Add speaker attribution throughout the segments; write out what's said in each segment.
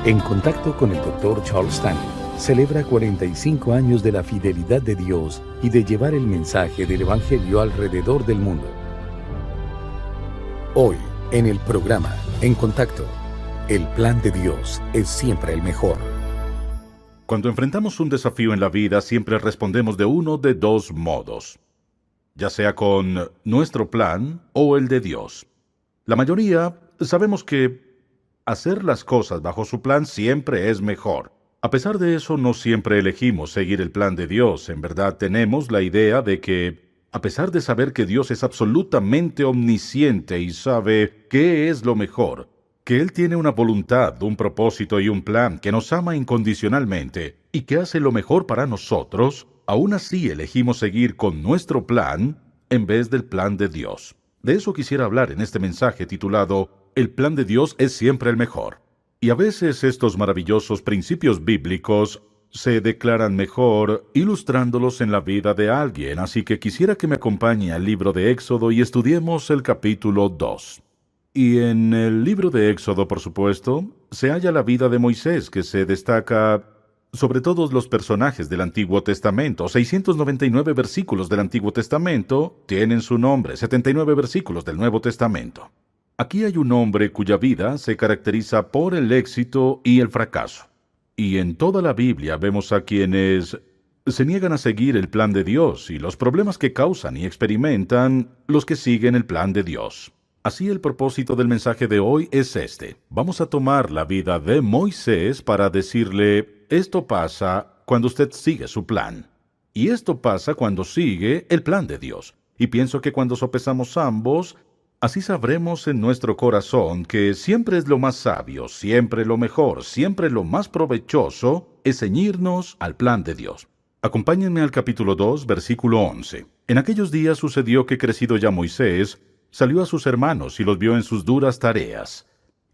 Speaker 1: En contacto con el Dr. Charles Stanley, celebra 45 años de la fidelidad de Dios y de llevar el mensaje del Evangelio alrededor del mundo. Hoy, en el programa En Contacto, el plan de Dios es siempre el mejor.
Speaker 2: Cuando enfrentamos un desafío en la vida, siempre respondemos de uno de dos modos, ya sea con nuestro plan o el de Dios. La mayoría sabemos que hacer las cosas bajo su plan siempre es mejor. A pesar de eso, no siempre elegimos seguir el plan de Dios. En verdad, tenemos la idea de que, a pesar de saber que Dios es absolutamente omnisciente y sabe qué es lo mejor, que Él tiene una voluntad, un propósito y un plan, que nos ama incondicionalmente y que hace lo mejor para nosotros, aún así elegimos seguir con nuestro plan en vez del plan de Dios. De eso quisiera hablar en este mensaje titulado El plan de Dios es siempre el mejor. Y a veces estos maravillosos principios bíblicos se declaran mejor ilustrándolos en la vida de alguien, así que quisiera que me acompañe al libro de Éxodo y estudiemos el capítulo 2. Y en el libro de Éxodo, por supuesto, se halla la vida de Moisés, que se destaca sobre todos los personajes del Antiguo Testamento. 699 versículos del Antiguo Testamento tienen su nombre, 79 versículos del Nuevo Testamento. Aquí hay un hombre cuya vida se caracteriza por el éxito y el fracaso. Y en toda la Biblia vemos a quienes se niegan a seguir el plan de Dios y los problemas que causan y experimentan los que siguen el plan de Dios. Así el propósito del mensaje de hoy es este. Vamos a tomar la vida de Moisés para decirle, esto pasa cuando usted sigue su plan. Y esto pasa cuando sigue el plan de Dios. Y pienso que cuando sopesamos ambos, así sabremos en nuestro corazón que siempre es lo más sabio, siempre lo mejor, siempre lo más provechoso, es ceñirnos al plan de Dios. Acompáñenme al capítulo 2, versículo 11. En aquellos días sucedió que crecido ya Moisés, salió a sus hermanos y los vio en sus duras tareas.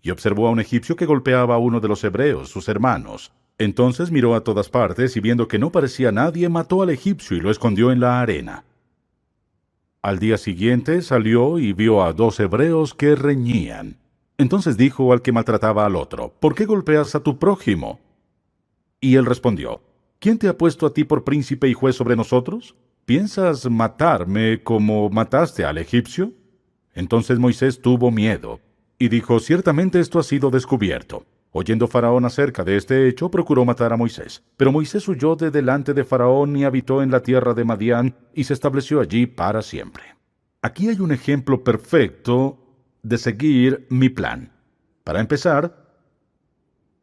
Speaker 2: Y observó a un egipcio que golpeaba a uno de los hebreos, sus hermanos. Entonces miró a todas partes y viendo que no parecía nadie, mató al egipcio y lo escondió en la arena. Al día siguiente salió y vio a 2 hebreos que reñían. Entonces dijo al que maltrataba al otro, ¿por qué golpeas a tu prójimo? Y él respondió, ¿quién te ha puesto a ti por príncipe y juez sobre nosotros? ¿Piensas matarme como mataste al egipcio? Entonces Moisés tuvo miedo, y dijo, ciertamente esto ha sido descubierto. Oyendo Faraón acerca de este hecho, procuró matar a Moisés. Pero Moisés huyó de delante de Faraón y habitó en la tierra de Madián, y se estableció allí para siempre. Aquí hay un ejemplo perfecto de seguir mi plan. Para empezar,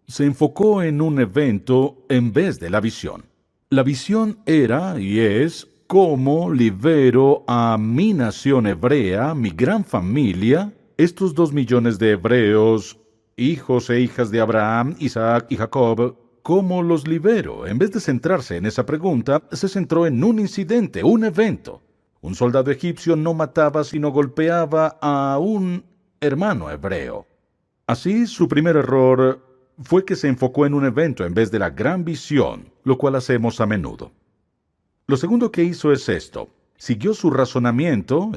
Speaker 2: se enfocó en un evento en vez de la visión. La visión era y es cómo libero a mi nación hebrea, mi gran familia, estos 2 millones de hebreos, hijos e hijas de Abraham, Isaac y Jacob, ¿cómo los libero? En vez de centrarse en esa pregunta, se centró en un incidente, un evento. Un soldado egipcio no mataba sino golpeaba a un hermano hebreo. Así, su primer error fue que se enfocó en un evento en vez de la gran visión, lo cual hacemos a menudo. Lo segundo que hizo es esto. Siguió su razonamiento,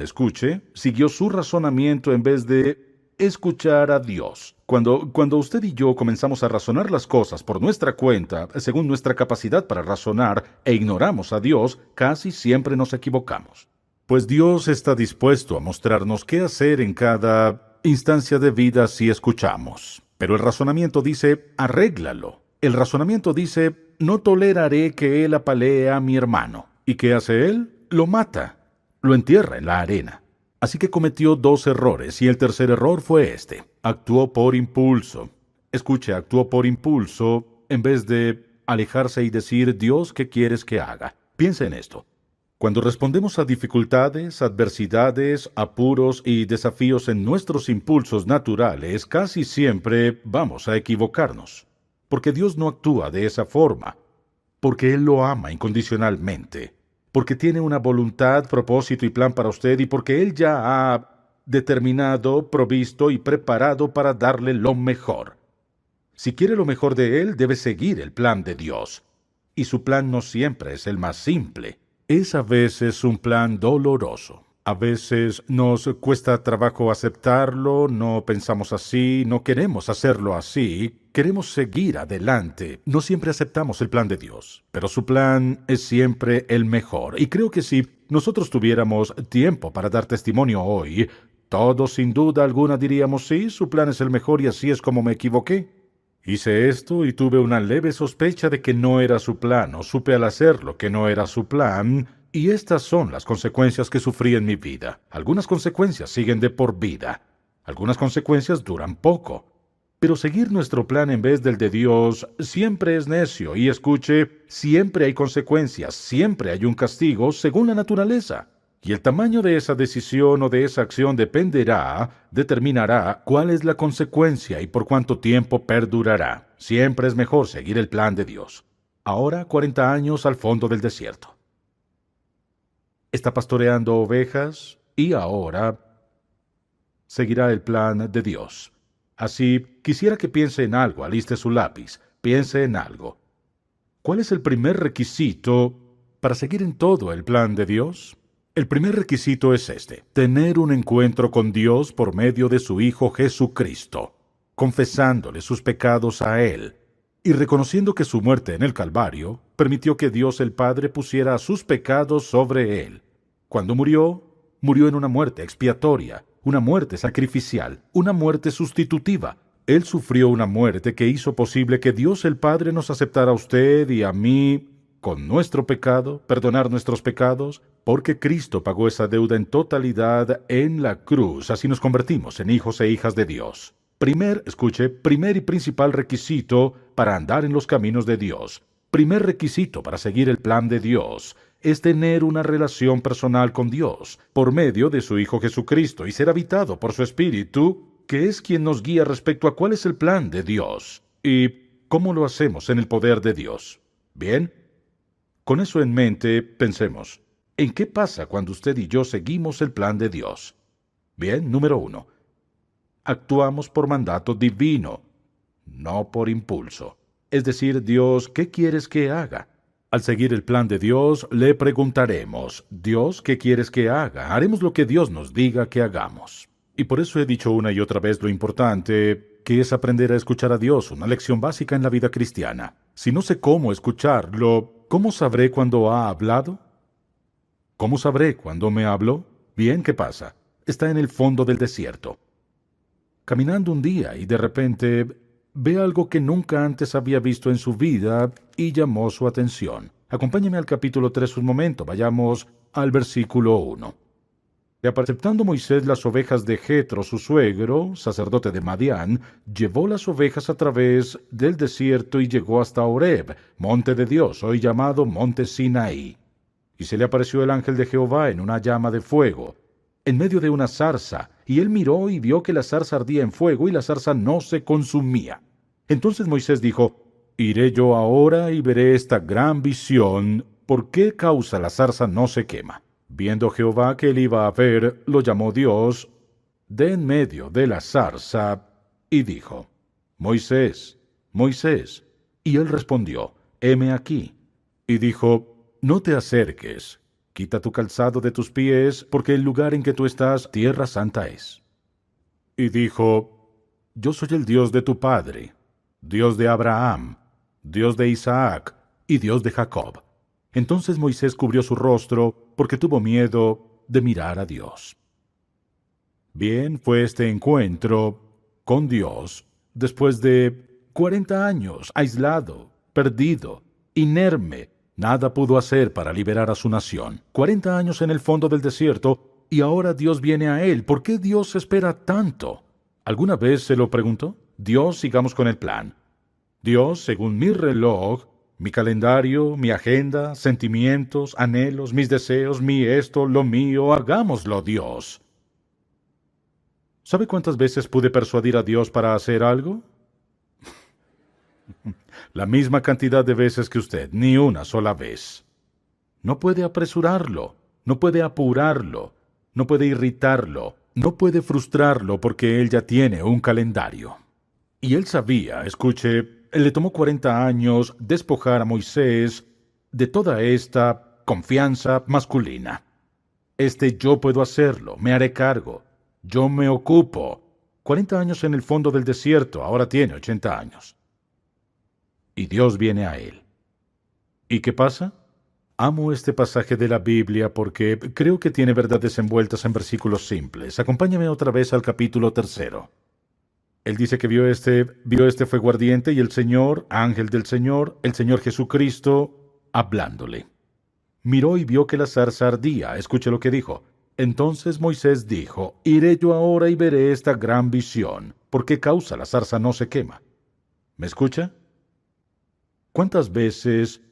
Speaker 2: siguió su razonamiento en vez de escuchar a Dios. Cuando usted y yo comenzamos a razonar las cosas por nuestra cuenta, según nuestra capacidad para razonar, e ignoramos a Dios, casi siempre nos equivocamos. Pues Dios está dispuesto a mostrarnos qué hacer en cada instancia de vida si escuchamos. Pero el razonamiento dice, arréglalo. El razonamiento dice, no toleraré que él apalee a mi hermano. ¿Y qué hace él? Lo mata. Lo entierra en la arena. Así que cometió 2 errores, y el tercer error fue este. Actuó por impulso. Actuó por impulso en vez de alejarse y decir, Dios, ¿qué quieres que haga? Piensa en esto. Cuando respondemos a dificultades, adversidades, apuros y desafíos en nuestros impulsos naturales, casi siempre vamos a equivocarnos. Porque Dios no actúa de esa forma. Porque Él lo ama incondicionalmente. Porque tiene una voluntad, propósito y plan para usted y porque Él ya ha determinado, provisto y preparado para darle lo mejor. Si quiere lo mejor de Él, debe seguir el plan de Dios. Y su plan no siempre es el más simple. Es a veces un plan doloroso. A veces nos cuesta trabajo aceptarlo, no pensamos así, no queremos hacerlo así, queremos seguir adelante. No siempre aceptamos el plan de Dios, pero su plan es siempre el mejor. Y creo que si nosotros tuviéramos tiempo para dar testimonio hoy, todos sin duda alguna diríamos sí, su plan es el mejor y así es como me equivoqué. Hice esto y tuve una leve sospecha de que no era su plan, o supe al hacerlo que no era su plan, y estas son las consecuencias que sufrí en mi vida. Algunas consecuencias siguen de por vida, algunas consecuencias duran poco. Pero seguir nuestro plan en vez del de Dios siempre es necio, y escuche, siempre hay consecuencias, siempre hay un castigo según la naturaleza. Y el tamaño de esa decisión o de esa acción determinará cuál es la consecuencia y por cuánto tiempo perdurará. Siempre es mejor seguir el plan de Dios. Ahora, 40 años al fondo del desierto. Está pastoreando ovejas y ahora seguirá el plan de Dios. Así, quisiera que piense en algo, aliste su lápiz, piense en algo. ¿Cuál es el primer requisito para seguir en todo el plan de Dios? El primer requisito es este: tener un encuentro con Dios por medio de su Hijo Jesucristo, confesándole sus pecados a Él y reconociendo que su muerte en el Calvario permitió que Dios el Padre pusiera sus pecados sobre Él. Cuando murió, murió en una muerte expiatoria, una muerte sacrificial, una muerte sustitutiva. Él sufrió una muerte que hizo posible que Dios el Padre nos aceptara a usted y a mí con nuestro pecado, perdonar nuestros pecados, porque Cristo pagó esa deuda en totalidad en la cruz. Así nos convertimos en hijos e hijas de Dios. Primer y principal requisito para andar en los caminos de Dios. Primer requisito para seguir el plan de Dios es tener una relación personal con Dios por medio de su Hijo Jesucristo y ser habitado por su Espíritu, que es quien nos guía respecto a cuál es el plan de Dios y cómo lo hacemos en el poder de Dios. Bien, con eso en mente, pensemos, ¿en qué pasa cuando usted y yo seguimos el plan de Dios? Bien, número 1. Actuamos por mandato divino, no por impulso. Es decir, Dios, ¿qué quieres que haga? Al seguir el plan de Dios, le preguntaremos, Dios, ¿qué quieres que haga? Haremos lo que Dios nos diga que hagamos. Y por eso he dicho una y otra vez lo importante que es aprender a escuchar a Dios, una lección básica en la vida cristiana. Si no sé cómo escucharlo, ¿cómo sabré cuándo ha hablado? ¿Cómo sabré cuándo me habló? Bien, ¿qué pasa? Está en el fondo del desierto, caminando un día y de repente ve algo que nunca antes había visto en su vida y llamó su atención. Acompáñeme al capítulo 3 un momento, vayamos al versículo 1. Y aceptando Moisés las ovejas de Jetro, su suegro, sacerdote de Madián, llevó las ovejas a través del desierto y llegó hasta Horeb, monte de Dios, hoy llamado monte Sinaí. Y se le apareció el ángel de Jehová en una llama de fuego, en medio de una zarza, y él miró y vio que la zarza ardía en fuego y la zarza no se consumía. Entonces Moisés dijo, iré yo ahora y veré esta gran visión, ¿por qué causa la zarza no se quema? Viendo Jehová que él iba a ver, lo llamó Dios de en medio de la zarza, y dijo, Moisés, Moisés. Y él respondió, heme aquí. Y dijo, no te acerques, quita tu calzado de tus pies, porque el lugar en que tú estás, tierra santa es. Y dijo, yo soy el Dios de tu padre, Dios de Abraham, Dios de Isaac y Dios de Jacob. Entonces Moisés cubrió su rostro, porque tuvo miedo de mirar a Dios. Bien, fue este encuentro con Dios, después de 40 años, aislado, perdido, inerme. Nada pudo hacer para liberar a su nación. 40 años en el fondo del desierto, y ahora Dios viene a él. ¿Por qué Dios espera tanto? ¿Alguna vez se lo preguntó? Dios, sigamos con el plan. Dios, según mi reloj, mi calendario, mi agenda, sentimientos, anhelos, mis deseos, mi esto, lo mío, hagámoslo, Dios. ¿Sabe cuántas veces pude persuadir a Dios para hacer algo? La misma cantidad de veces que usted, ni una sola vez. No puede apresurarlo, no puede apurarlo, no puede irritarlo, no puede frustrarlo porque él ya tiene un calendario. Y él sabía, escuche, le tomó 40 años despojar a Moisés de toda esta confianza masculina. Yo puedo hacerlo, me haré cargo, yo me ocupo. 40 años en el fondo del desierto, ahora tiene 80 años. Y Dios viene a él. ¿Y qué pasa? Amo este pasaje de la Biblia porque creo que tiene verdades envueltas en versículos simples. Acompáñame otra vez al capítulo 3. Él dice que vio este fuego ardiente y el Señor, ángel del Señor, el Señor Jesucristo, hablándole. Miró y vio que la zarza ardía. Escuche lo que dijo. Entonces Moisés dijo, iré yo ahora y veré esta gran visión. ¿Por qué causa la zarza no se quema? ¿Me escucha? ¿Cuántas veces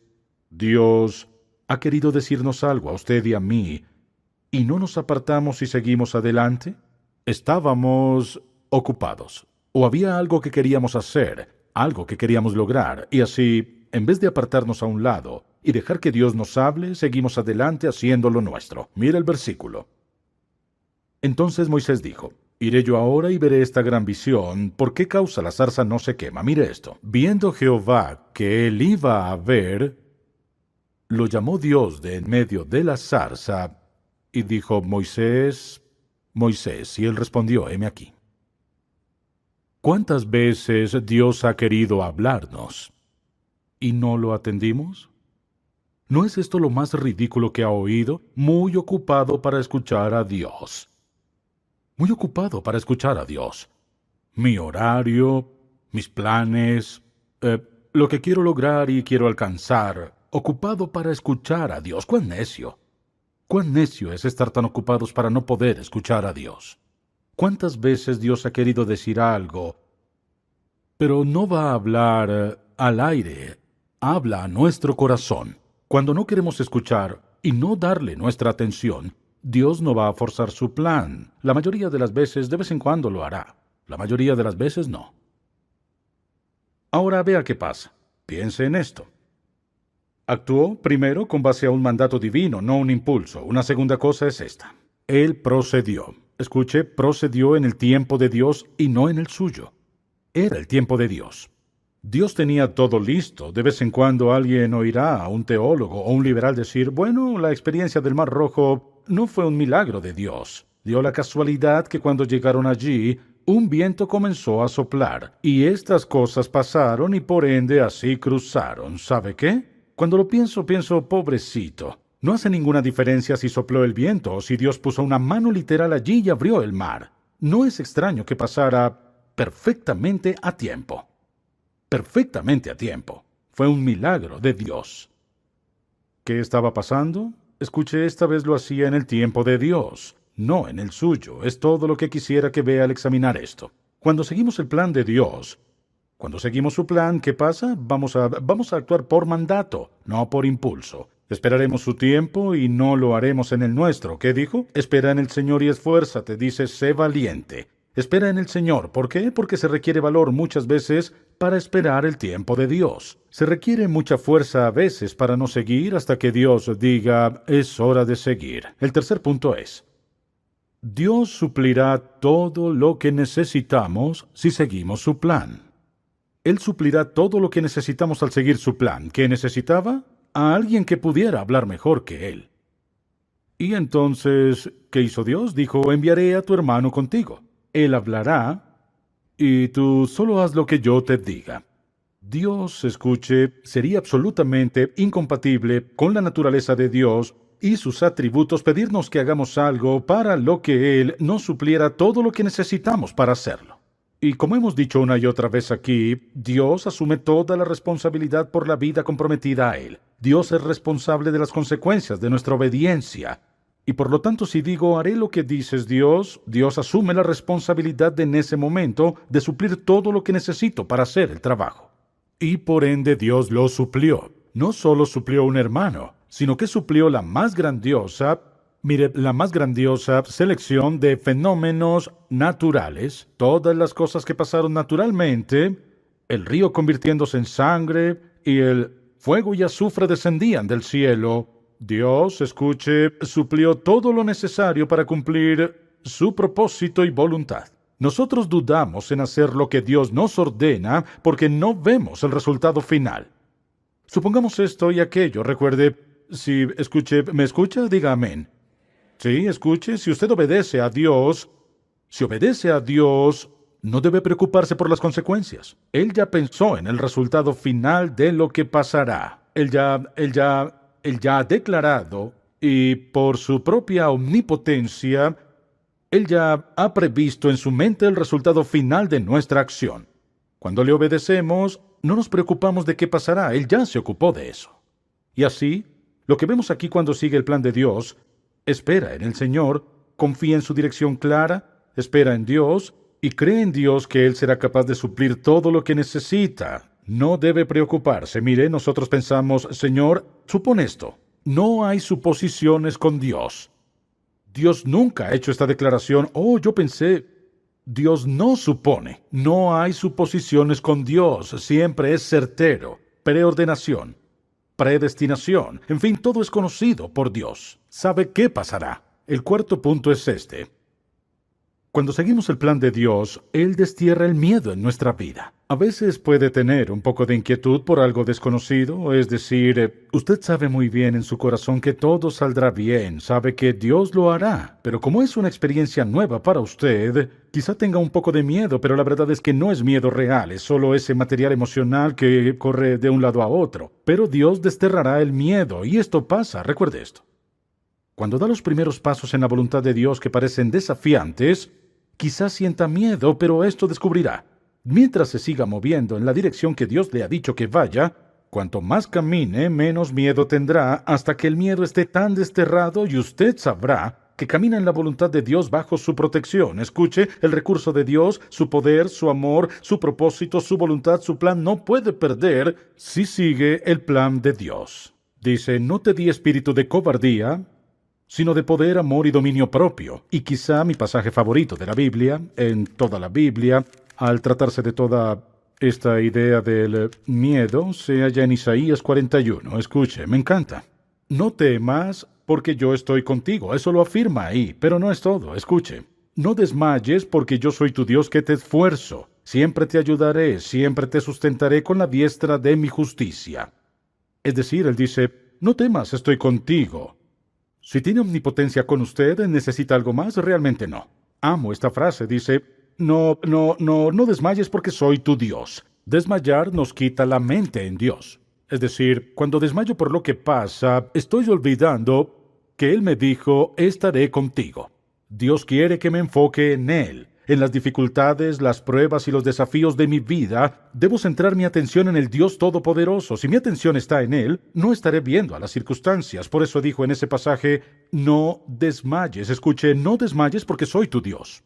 Speaker 2: Dios ha querido decirnos algo a usted y a mí y no nos apartamos y seguimos adelante? Estábamos ocupados. O había algo que queríamos hacer, algo que queríamos lograr, y así, en vez de apartarnos a un lado y dejar que Dios nos hable, seguimos adelante haciendo lo nuestro. Mira el versículo. Entonces Moisés dijo, iré yo ahora y veré esta gran visión. ¿Por qué causa la zarza no se quema? Mire esto. Viendo Jehová que él iba a ver, lo llamó Dios de en medio de la zarza y dijo, Moisés, Moisés. Y él respondió, heme aquí. ¿Cuántas veces Dios ha querido hablarnos y no lo atendimos? ¿No es esto lo más ridículo que ha oído? Muy ocupado para escuchar a Dios. Muy ocupado para escuchar a Dios. Mi horario, mis planes, lo que quiero lograr y quiero alcanzar. Ocupado para escuchar a Dios. ¡Cuán necio! ¡Cuán necio es estar tan ocupados para no poder escuchar a Dios! ¿Cuántas veces Dios ha querido decir algo, pero no va a hablar al aire? Habla a nuestro corazón. Cuando no queremos escuchar y no darle nuestra atención, Dios no va a forzar su plan. La mayoría de las veces, de vez en cuando lo hará. La mayoría de las veces no. Ahora vea qué pasa. Piense en esto. Actuó primero con base a un mandato divino, no un impulso. Una segunda cosa es esta. Él procedió. Escuche, procedió en el tiempo de Dios y no en el suyo. Era el tiempo de Dios. Dios tenía todo listo. De vez en cuando alguien oirá a un teólogo o un liberal decir, bueno, la experiencia del Mar Rojo no fue un milagro de Dios. Dio la casualidad que cuando llegaron allí, un viento comenzó a soplar, y estas cosas pasaron y por ende así cruzaron. ¿Sabe qué? Cuando lo pienso, pobrecito. No hace ninguna diferencia si sopló el viento o si Dios puso una mano literal allí y abrió el mar. No es extraño que pasara perfectamente a tiempo. Perfectamente a tiempo. Fue un milagro de Dios. ¿Qué estaba pasando? Escuche, esta vez lo hacía en el tiempo de Dios, no en el suyo. Es todo lo que quisiera que vea al examinar esto. Cuando seguimos el plan de Dios, cuando seguimos su plan, ¿qué pasa? Vamos a actuar por mandato, no por impulso. Esperaremos su tiempo y no lo haremos en el nuestro. ¿Qué dijo? Espera en el Señor y esfuérzate. Dice, sé valiente. Espera en el Señor. ¿Por qué? Porque se requiere valor muchas veces para esperar el tiempo de Dios. Se requiere mucha fuerza a veces para no seguir hasta que Dios diga, es hora de seguir. El tercer punto es, Dios suplirá todo lo que necesitamos si seguimos su plan. Él suplirá todo lo que necesitamos al seguir su plan. ¿Qué necesitaba? A alguien que pudiera hablar mejor que él. Y entonces, ¿qué hizo Dios? Dijo, enviaré a tu hermano contigo. Él hablará, y tú solo haz lo que yo te diga. Dios, escuche, sería absolutamente incompatible con la naturaleza de Dios y sus atributos pedirnos que hagamos algo para lo que Él nos supliera todo lo que necesitamos para hacerlo. Y como hemos dicho una y otra vez aquí, Dios asume toda la responsabilidad por la vida comprometida a Él. Dios es responsable de las consecuencias de nuestra obediencia. Y por lo tanto, si digo, haré lo que dices Dios, Dios asume la responsabilidad en ese momento de suplir todo lo que necesito para hacer el trabajo. Y por ende Dios lo suplió. No solo suplió un hermano, sino que suplió la más grandiosa selección de fenómenos naturales, todas las cosas que pasaron naturalmente, el río convirtiéndose en sangre y el fuego y azufre descendían del cielo. Dios, escuche, suplió todo lo necesario para cumplir su propósito y voluntad. Nosotros dudamos en hacer lo que Dios nos ordena porque no vemos el resultado final. Supongamos esto y aquello. Recuerde, si ¿me escucha? Diga amén. Sí, escuche, si usted obedece a Dios, no debe preocuparse por las consecuencias. Él ya pensó en el resultado final de lo que pasará. Él ya ha declarado, y por su propia omnipotencia, Él ya ha previsto en su mente el resultado final de nuestra acción. Cuando le obedecemos, no nos preocupamos de qué pasará. Él ya se ocupó de eso. Y así, lo que vemos aquí cuando sigue el plan de Dios, espera en el Señor, confía en su dirección clara, espera en Dios y cree en Dios que Él será capaz de suplir todo lo que necesita. No debe preocuparse. Mire, nosotros pensamos, Señor, supone esto. No hay suposiciones con Dios. Dios nunca ha hecho esta declaración. Oh, yo pensé. Dios no supone. No hay suposiciones con Dios. Siempre es certero. Preordenación. Predestinación. En fin, todo es conocido por Dios. Sabe qué pasará. El cuarto punto es este. Cuando seguimos el plan de Dios, Él destierra el miedo en nuestra vida. A veces puede tener un poco de inquietud por algo desconocido, es decir, usted sabe muy bien en su corazón que todo saldrá bien, sabe que Dios lo hará, pero como es una experiencia nueva para usted, quizá tenga un poco de miedo, pero la verdad es que no es miedo real, es solo ese material emocional que corre de un lado a otro. Pero Dios desterrará el miedo, y esto pasa, recuerde esto. Cuando da los primeros pasos en la voluntad de Dios que parecen desafiantes, quizás sienta miedo, pero esto descubrirá. Mientras se siga moviendo en la dirección que Dios le ha dicho que vaya, cuanto más camine, menos miedo tendrá, hasta que el miedo esté tan desterrado y usted sabrá que camina en la voluntad de Dios bajo su protección. Escuche, el recurso de Dios, su poder, su amor, su propósito, su voluntad, su plan no puede perder si sigue el plan de Dios. Dice, no te di espíritu de cobardía, sino de poder, amor y dominio propio. Y quizá mi pasaje favorito de la Biblia, en toda la Biblia, al tratarse de toda esta idea del miedo, se halla en Isaías 41. Escuche, me encanta. No temas, porque yo estoy contigo. Eso lo afirma ahí, pero no es todo. Escuche. No desmayes, porque yo soy tu Dios que te esfuerzo. Siempre te ayudaré, siempre te sustentaré con la diestra de mi justicia. Es decir, él dice, no temas, estoy contigo. Si tiene omnipotencia con usted, ¿necesita algo más? Realmente no. Amo esta frase, dice, no desmayes porque soy tu Dios. Desmayar nos quita la mente en Dios. Es decir, cuando desmayo por lo que pasa, estoy olvidando que Él me dijo, estaré contigo. Dios quiere que me enfoque en Él. En las dificultades, las pruebas y los desafíos de mi vida, debo centrar mi atención en el Dios Todopoderoso. Si mi atención está en Él, no estaré viendo a las circunstancias. Por eso dijo en ese pasaje, no desmayes. Escuche, no desmayes porque soy tu Dios.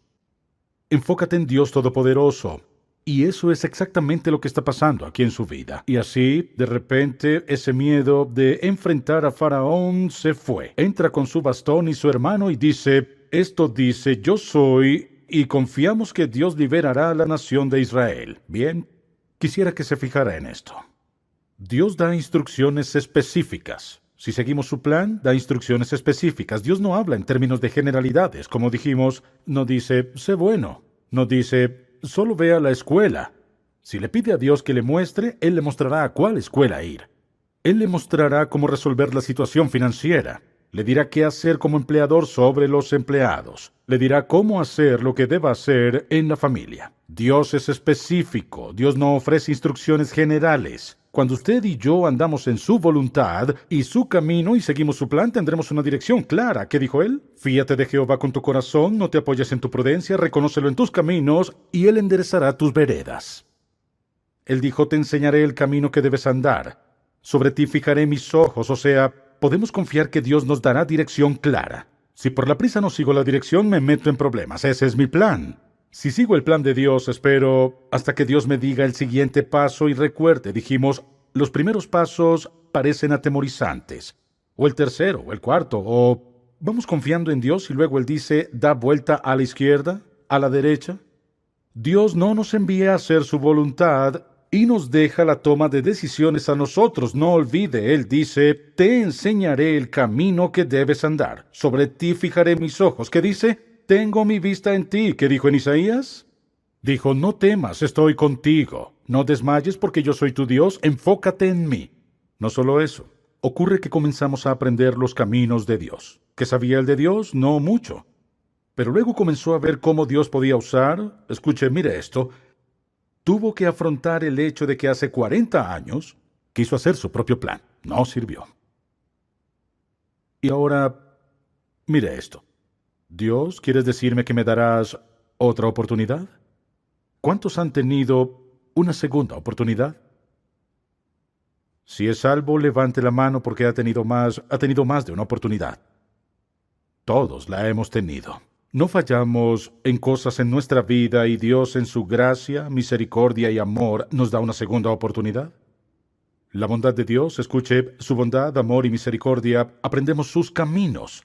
Speaker 2: Enfócate en Dios Todopoderoso. Y eso es exactamente lo que está pasando aquí en su vida. Y así, de repente, ese miedo de enfrentar a Faraón se fue. Entra con su bastón y su hermano y dice, esto dice, yo soy... Y confiamos que Dios liberará a la nación de Israel. Bien, quisiera que se fijara en esto. Dios da instrucciones específicas. Si seguimos su plan, da instrucciones específicas. Dios no habla en términos de generalidades. Como dijimos, no dice, sé bueno. No dice, solo ve a la escuela. Si le pide a Dios que le muestre, Él le mostrará a cuál escuela ir. Él le mostrará cómo resolver la situación financiera. Le dirá qué hacer como empleador sobre los empleados. Le dirá cómo hacer lo que deba hacer en la familia. Dios es específico. Dios no ofrece instrucciones generales. Cuando usted y yo andamos en su voluntad y su camino y seguimos su plan, tendremos una dirección clara. ¿Qué dijo Él? Fíate de Jehová con tu corazón, no te apoyes en tu prudencia, reconócelo en tus caminos y Él enderezará tus veredas. Él dijo, te enseñaré el camino que debes andar. Sobre ti fijaré mis ojos, o sea, podemos confiar que Dios nos dará dirección clara. Si por la prisa no sigo la dirección, me meto en problemas. Ese es mi plan. Si sigo el plan de Dios, espero hasta que Dios me diga el siguiente paso y recuerde, dijimos, los primeros pasos parecen atemorizantes. O el tercero, o el cuarto, o vamos confiando en Dios y luego Él dice, da vuelta a la izquierda, a la derecha. Dios no nos envía a hacer su voluntad y nos deja la toma de decisiones a nosotros. No olvide, Él dice, te enseñaré el camino que debes andar. Sobre ti fijaré mis ojos. ¿Qué dice? Tengo mi vista en ti. ¿Qué dijo en Isaías? Dijo, no temas, estoy contigo. No desmayes porque yo soy tu Dios. Enfócate en mí. No solo eso. Ocurre que comenzamos a aprender los caminos de Dios. ¿Qué sabía él de Dios? No mucho. Pero luego comenzó a ver cómo Dios podía usar. Escuche, mire esto. Tuvo que afrontar el hecho de que hace 40 años quiso hacer su propio plan. No sirvió. Y ahora, mire esto. Dios, ¿quieres decirme que me darás otra oportunidad? ¿Cuántos han tenido una segunda oportunidad? Si es salvo, levante la mano porque ha tenido más de una oportunidad. Todos la hemos tenido. No fallamos en cosas en nuestra vida y Dios en su gracia, misericordia y amor nos da una segunda oportunidad. La bondad de Dios, escuche, su bondad, amor y misericordia, aprendemos sus caminos.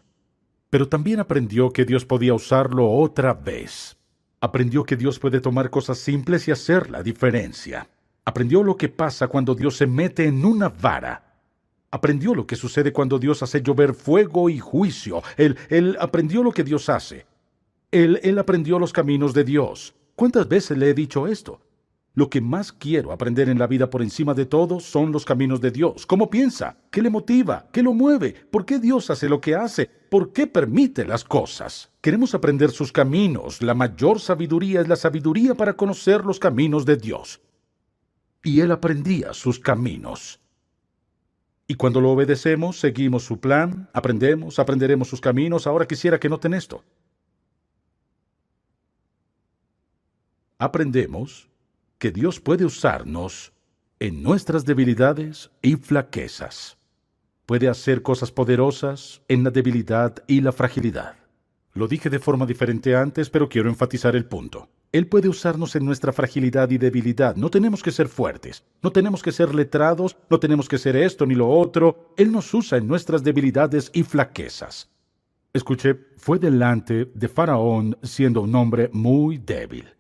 Speaker 2: Pero también aprendió que Dios podía usarlo otra vez. Aprendió que Dios puede tomar cosas simples y hacer la diferencia. Aprendió lo que pasa cuando Dios se mete en una vara. Aprendió lo que sucede cuando Dios hace llover fuego y juicio. Él aprendió lo que Dios hace. Él aprendió los caminos de Dios. ¿Cuántas veces le he dicho esto? Lo que más quiero aprender en la vida por encima de todo son los caminos de Dios. ¿Cómo piensa? ¿Qué le motiva? ¿Qué lo mueve? ¿Por qué Dios hace lo que hace? ¿Por qué permite las cosas? Queremos aprender sus caminos. La mayor sabiduría es la sabiduría para conocer los caminos de Dios. Y él aprendía sus caminos. Y cuando lo obedecemos, seguimos su plan, aprenderemos sus caminos. Ahora quisiera que noten esto. Aprendemos que Dios puede usarnos en nuestras debilidades y flaquezas. Puede hacer cosas poderosas en la debilidad y la fragilidad. Lo dije de forma diferente antes, pero quiero enfatizar el punto. Él puede usarnos en nuestra fragilidad y debilidad. No tenemos que ser fuertes, no tenemos que ser letrados, no tenemos que ser esto ni lo otro. Él nos usa en nuestras debilidades y flaquezas. Escuché, fue delante de Faraón siendo un hombre muy débil.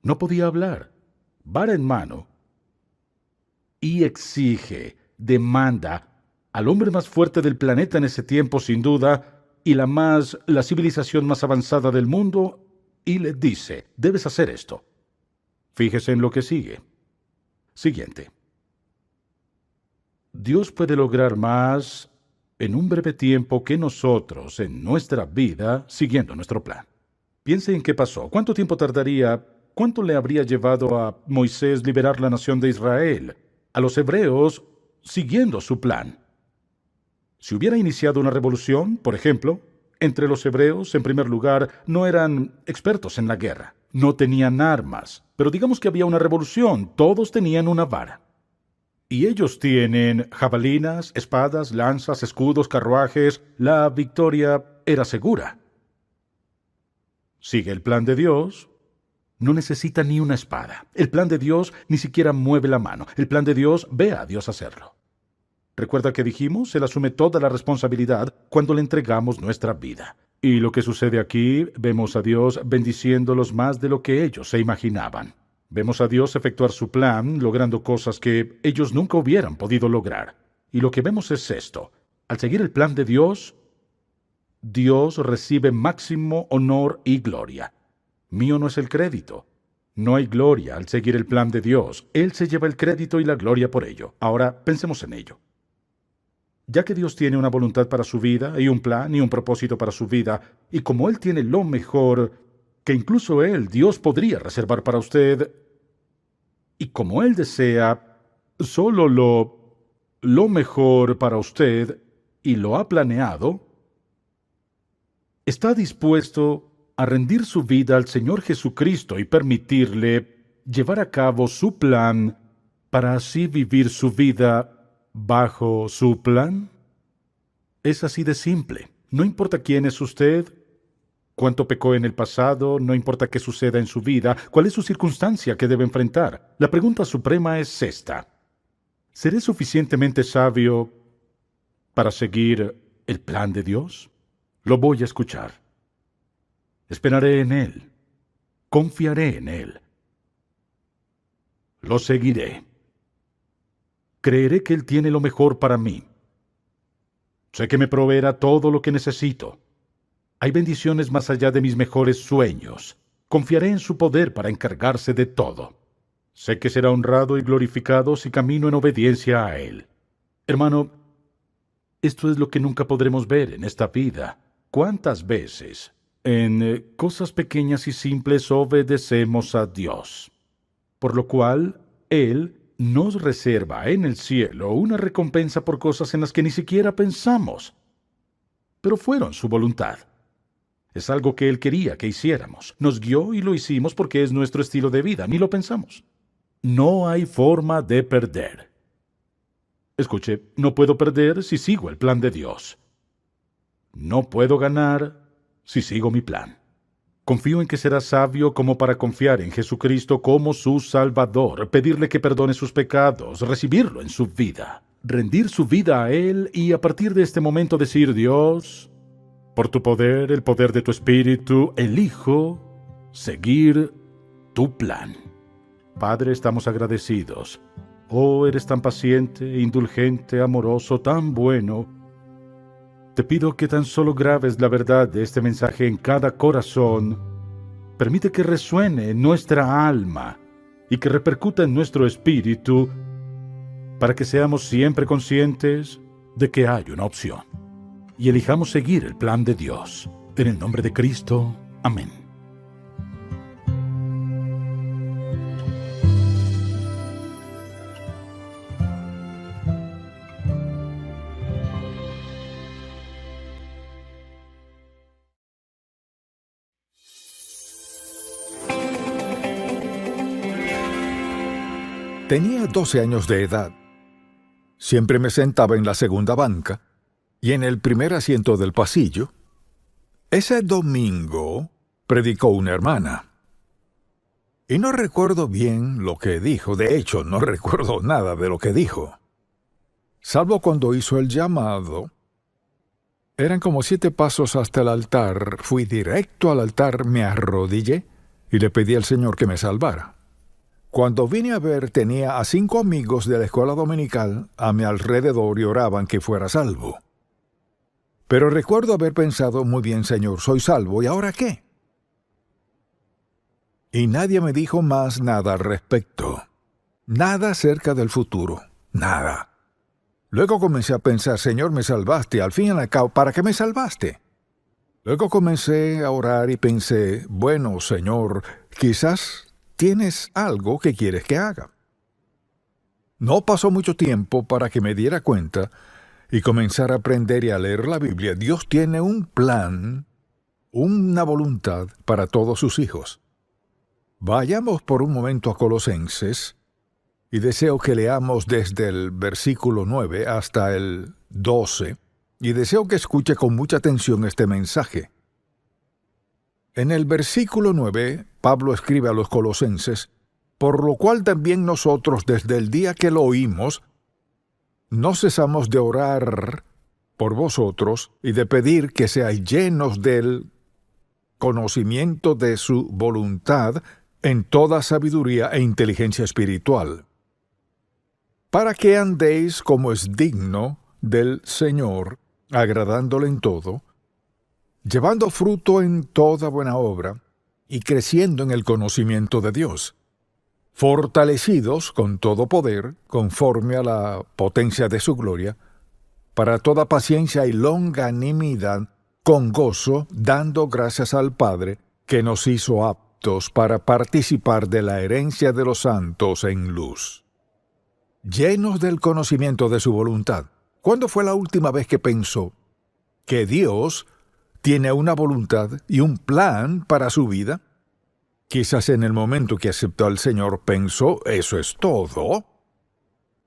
Speaker 2: No podía hablar, vara en mano, y exige, demanda al hombre más fuerte del planeta en ese tiempo, sin duda, y la civilización más avanzada del mundo, y le dice, debes hacer esto. Fíjese en lo que sigue. Siguiente. Dios puede lograr más en un breve tiempo que nosotros en nuestra vida siguiendo nuestro plan. Piense en qué pasó. ¿Cuánto tiempo tardaría? ¿Cuánto le habría llevado a Moisés liberar la nación de Israel? A los hebreos siguiendo su plan. Si hubiera iniciado una revolución, por ejemplo, entre los hebreos, en primer lugar, no eran expertos en la guerra. No tenían armas. Pero digamos que había una revolución. Todos tenían una vara. Y ellos tienen jabalinas, espadas, lanzas, escudos, carruajes. La victoria era segura. Sigue el plan de Dios. No necesita ni una espada. El plan de Dios ni siquiera mueve la mano. El plan de Dios ve a Dios hacerlo. ¿Recuerda que dijimos? Él asume toda la responsabilidad cuando le entregamos nuestra vida. Y lo que sucede aquí, vemos a Dios bendiciéndolos más de lo que ellos se imaginaban. Vemos a Dios efectuar su plan, logrando cosas que ellos nunca hubieran podido lograr. Y lo que vemos es esto. Al seguir el plan de Dios, Dios recibe máximo honor y gloria. Mío no es el crédito. No hay gloria al seguir el plan de Dios. Él se lleva el crédito y la gloria por ello. Ahora, pensemos en ello. Ya que Dios tiene una voluntad para su vida, y un plan y un propósito para su vida, y como Él tiene lo mejor, que incluso Dios podría reservar para usted, y como Él desea solo lo mejor para usted, y lo ha planeado, está dispuesto a rendir su vida al Señor Jesucristo y permitirle llevar a cabo su plan para así vivir su vida bajo su plan. Es así de simple. No importa quién es usted, cuánto pecó en el pasado, no importa qué suceda en su vida, cuál es su circunstancia que debe enfrentar. La pregunta suprema es esta: ¿seré suficientemente sabio para seguir el plan de Dios? Lo voy a escuchar. Esperaré en Él. Confiaré en Él. Lo seguiré. Creeré que Él tiene lo mejor para mí. Sé que me proveerá todo lo que necesito. Hay bendiciones más allá de mis mejores sueños. Confiaré en su poder para encargarse de todo. Sé que será honrado y glorificado si camino en obediencia a Él. Hermano, Esto es lo que nunca podremos ver en esta vida. ¿Cuántas veces en cosas pequeñas y simples obedecemos a Dios? Por lo cual, Él nos reserva en el cielo una recompensa por cosas en las que ni siquiera pensamos, pero fueron su voluntad. Es algo que Él quería que hiciéramos. Nos guió y lo hicimos porque es nuestro estilo de vida, ni lo pensamos. No hay forma de perder. Escuche, no puedo perder si sigo el plan de Dios. No puedo ganar si sigo mi plan. Confío en que será sabio como para confiar en Jesucristo como su Salvador, pedirle que perdone sus pecados, recibirlo en su vida, rendir su vida a Él y a partir de este momento decir: Dios, por tu poder, el poder de tu Espíritu, elijo seguir tu plan. Padre, estamos agradecidos. Oh, eres tan paciente, indulgente, amoroso, tan bueno. Te pido que tan solo grabes la verdad de este mensaje en cada corazón. Permite que resuene en nuestra alma y que repercuta en nuestro espíritu para que seamos siempre conscientes de que hay una opción y elijamos seguir el plan de Dios. En el nombre de Cristo. Amén.
Speaker 3: Tenía 12 años de edad. Siempre me sentaba en la segunda banca y en el primer asiento del pasillo. Ese domingo predicó una hermana. Y no recuerdo bien lo que dijo. De hecho, no recuerdo nada de lo que dijo. Salvo cuando hizo el llamado. Eran como 7 pasos hasta el altar. Fui directo al altar, me arrodillé y le pedí al Señor que me salvara. Cuando vine a ver, tenía a 5 amigos de la escuela dominical a mi alrededor y oraban que fuera salvo. Pero recuerdo haber pensado: muy bien, Señor, soy salvo, ¿y ahora qué? Y nadie me dijo más nada al respecto. Nada acerca del futuro. Nada. Luego comencé a pensar: Señor, me salvaste. Al fin y al cabo, ¿para qué me salvaste? Luego comencé a orar y pensé: bueno, Señor, quizás tienes algo que quieres que haga. No pasó mucho tiempo para que me diera cuenta y comenzara a aprender y a leer la Biblia. Dios tiene un plan, una voluntad para todos sus hijos. Vayamos por un momento a Colosenses y deseo que leamos desde el versículo 9 hasta el 12 y deseo que escuche con mucha atención este mensaje. En el versículo 9, Pablo escribe a los colosenses: por lo cual también nosotros, desde el día que lo oímos, no cesamos de orar por vosotros y de pedir que seáis llenos del conocimiento de su voluntad en toda sabiduría e inteligencia espiritual, para que andéis como es digno del Señor, agradándole en todo, llevando fruto en toda buena obra y creciendo en el conocimiento de Dios, fortalecidos con todo poder, conforme a la potencia de su gloria, para toda paciencia y longanimidad, con gozo, dando gracias al Padre, que nos hizo aptos para participar de la herencia de los santos en luz. Llenos del conocimiento de su voluntad. ¿Cuándo fue la última vez que pensó que Dios tiene una voluntad y un plan para su vida? Quizás en el momento que aceptó al Señor pensó: eso es todo.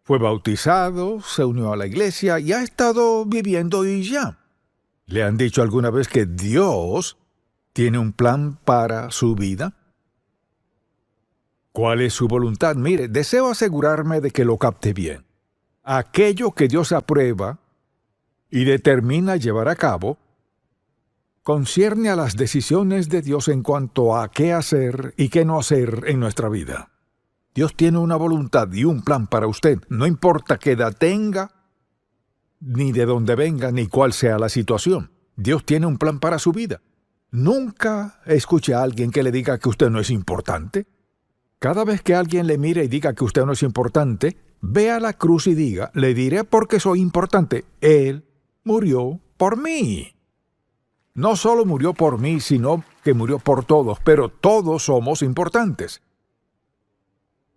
Speaker 3: Fue bautizado, se unió a la iglesia y ha estado viviendo y ya. ¿Le han dicho alguna vez que Dios tiene un plan para su vida? ¿Cuál es su voluntad? Mire, deseo asegurarme de que lo capte bien. Aquello que Dios aprueba y determina llevar a cabo concierne a las decisiones de Dios en cuanto a qué hacer y qué no hacer en nuestra vida. Dios tiene una voluntad y un plan para usted, no importa qué edad tenga, ni de dónde venga, ni cuál sea la situación. Dios tiene un plan para su vida. Nunca escuche a alguien que le diga que usted no es importante. Cada vez que alguien le mire y diga que usted no es importante, vea la cruz y diga: le diré por qué soy importante. Él murió por mí. No solo murió por mí, sino que murió por todos, pero todos somos importantes.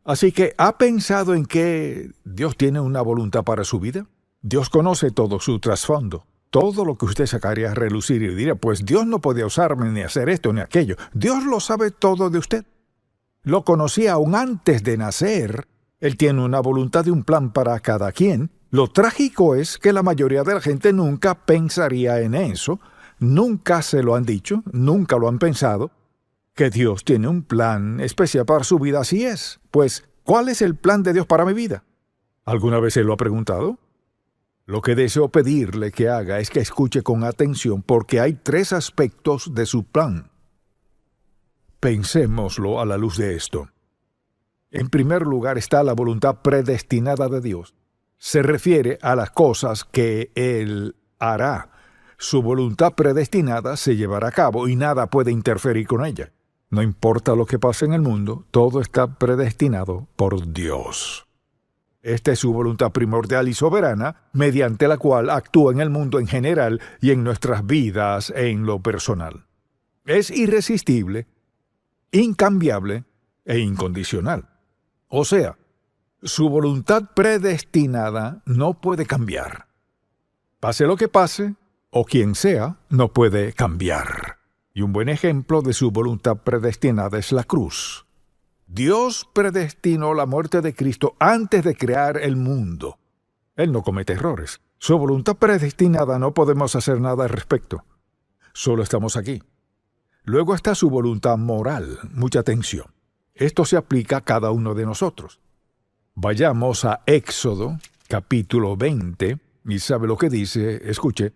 Speaker 3: Así que, ¿ha pensado en que Dios tiene una voluntad para su vida? Dios conoce todo su trasfondo. Todo lo que usted sacaría a relucir y diría, pues Dios no podía usarme ni hacer esto ni aquello. Dios lo sabe todo de usted. Lo conocía aún antes de nacer. Él tiene una voluntad y un plan para cada quien. Lo trágico es que la mayoría de la gente nunca pensaría en eso. Nunca se lo han dicho, nunca lo han pensado. Que Dios tiene un plan especial para su vida, así es. Pues, ¿cuál es el plan de Dios para mi vida? ¿Alguna vez se lo ha preguntado? Lo que deseo pedirle que haga es que escuche con atención porque hay 3 aspectos de su plan. Pensémoslo a la luz de esto. En primer lugar está la voluntad predestinada de Dios. Se refiere a las cosas que Él hará. Su voluntad predestinada se llevará a cabo y nada puede interferir con ella. No importa lo que pase en el mundo, todo está predestinado por Dios. Esta es su voluntad primordial y soberana, mediante la cual actúa en el mundo en general y en nuestras vidas en lo personal. Es irresistible, incambiable e incondicional. O sea, su voluntad predestinada no puede cambiar. Pase lo que pase, o quien sea, no puede cambiar. Y un buen ejemplo de su voluntad predestinada es la cruz. Dios predestinó la muerte de Cristo antes de crear el mundo. Él no comete errores. Su voluntad predestinada no podemos hacer nada al respecto. Solo estamos aquí. Luego está su voluntad moral. Mucha atención. Esto se aplica a cada uno de nosotros. Vayamos a Éxodo, capítulo 20, y sabe lo que dice, escuche.